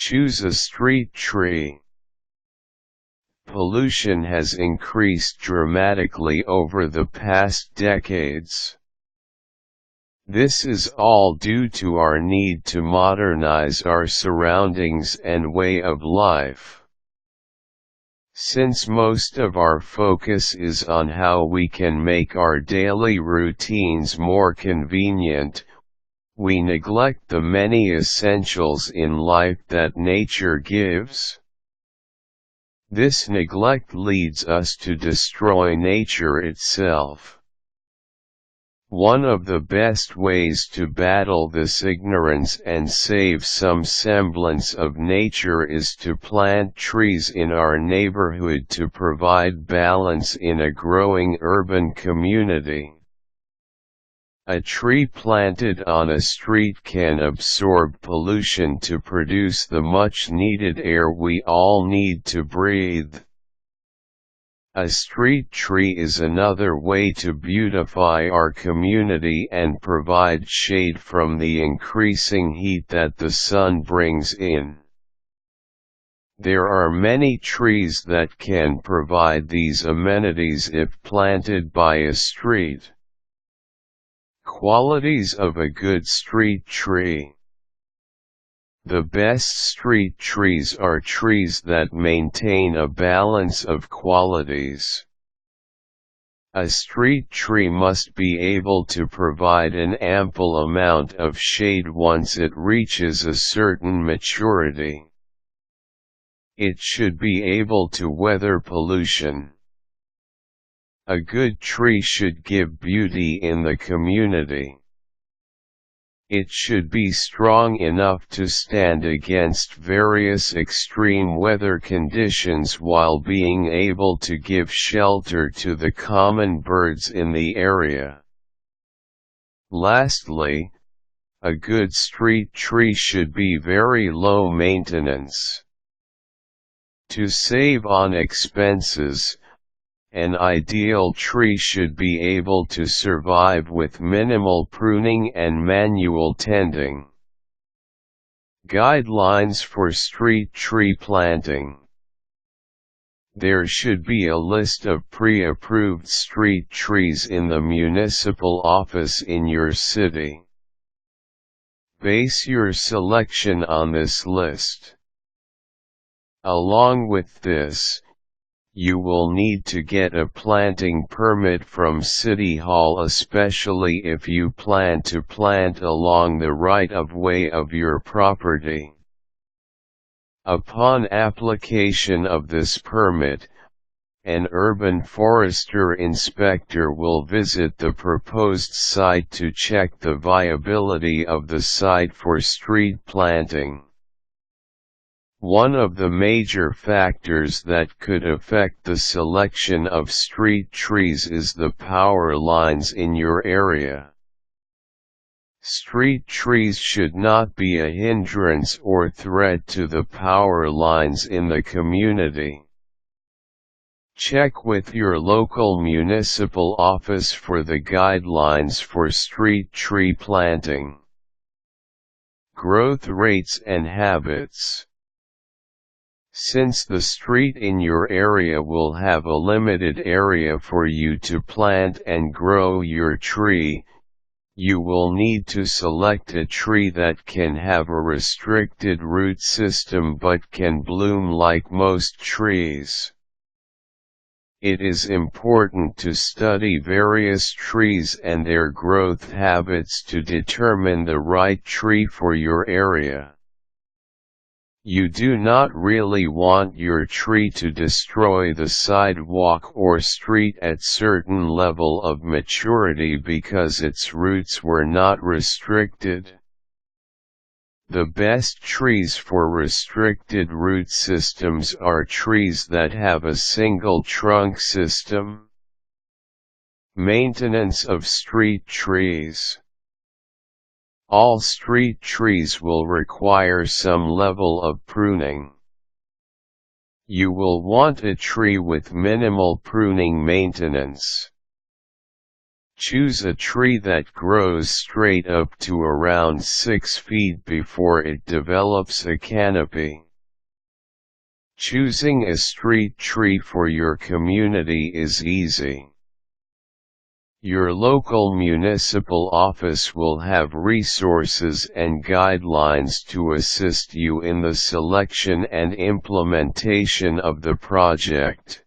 Choose a street tree. Pollution has increased dramatically over the past decades. This is all due to our need to modernize our surroundings and way of life. Since most of our focus is on how we can make our daily routines more convenient, we neglect the many essentials in life that nature gives. This neglect leads us to destroy nature itself. One of the best ways to battle this ignorance and save some semblance of nature is to plant trees in our neighborhood to provide balance in a growing urban community. A tree planted on a street can absorb pollution to produce the much-needed air we all need to breathe. A street tree is another way to beautify our community and provide shade from the increasing heat that the sun brings in. There are many trees that can provide these amenities if planted by a street. Qualities of a good street tree. The best street trees are trees that maintain a balance of qualities. A street tree must be able to provide an ample amount of shade once it reaches a certain maturity. It should be able to weather pollution. A good tree should give beauty in the community. It should be strong enough to stand against various extreme weather conditions while being able to give shelter to the common birds in the area. Lastly, a good street tree should be very low maintenance. To save on expenses, an ideal tree should be able to survive with minimal pruning and manual tending. Guidelines for street tree planting. There should be a list of pre-approved street trees in the municipal office in your city. Base your selection on this list. Along with this, you will need to get a planting permit from City Hall, especially if you plan to plant along the right-of-way of your property. Upon application of this permit, an urban forester inspector will visit the proposed site to check the viability of the site for street planting. One of the major factors that could affect the selection of street trees is the power lines in your area. Street trees should not be a hindrance or threat to the power lines in the community. Check with your local municipal office for the guidelines for street tree planting. Growth rates and habits. Since the street in your area will have a limited area for you to plant and grow your tree, you will need to select a tree that can have a restricted root system but can bloom like most trees. It is important to study various trees and their growth habits to determine the right tree for your area. You do not really want your tree to destroy the sidewalk or street at certain level of maturity because its roots were not restricted. The best trees for restricted root systems are trees that have a single trunk system. Maintenance of street trees. All street trees will require some level of pruning. You will want a tree with minimal pruning maintenance. Choose a tree that grows straight up to around 6 feet before it develops a canopy. Choosing a street tree for your community is easy. Your local municipal office will have resources and guidelines to assist you in the selection and implementation of the project.